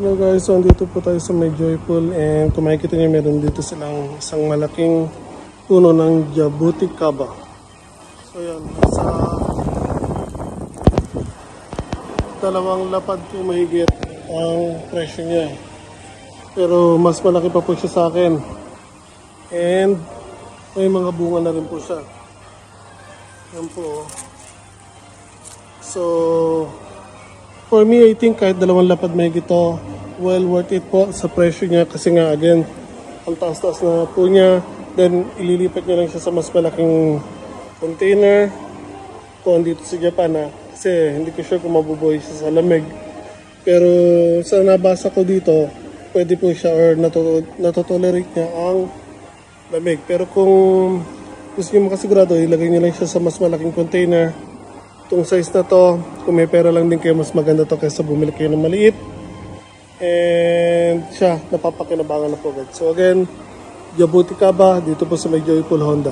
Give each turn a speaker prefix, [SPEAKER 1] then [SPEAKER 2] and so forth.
[SPEAKER 1] Hello guys, so andito po tayo sa may Joyful and kung makikita nyo meron dito silang isang malaking puno ng Jabuticaba. So yan, sa dalawang lapad po mahigit ang presyo niya. Pero mas malaki pa po siya sa akin. And may mga bunga na rin po siya. Yan po. So for me, I think kahit dalawang lapad mahigit ito, well worth it po sa presyo niya kasi nga again, ang taas-taas na po niya. Then ililipat niya lang siya sa mas malaking container kung dito sa Japan kasi hindi ko sure kung mabubuhay siya sa lamig. Pero sa nabasa ko dito, pwede po siya or natotolerate niya ang lamig. Pero kung gusto niyo makasigurado, ilagay niyo lang siya sa mas malaking container. Itong size na to, kung may pera lang din kayo, mas maganda to kaysa bumili kayo ng maliit. And siya, napapakinabangan na po agad. So again, Jabuticaba, dito po sa may Joyful Honda.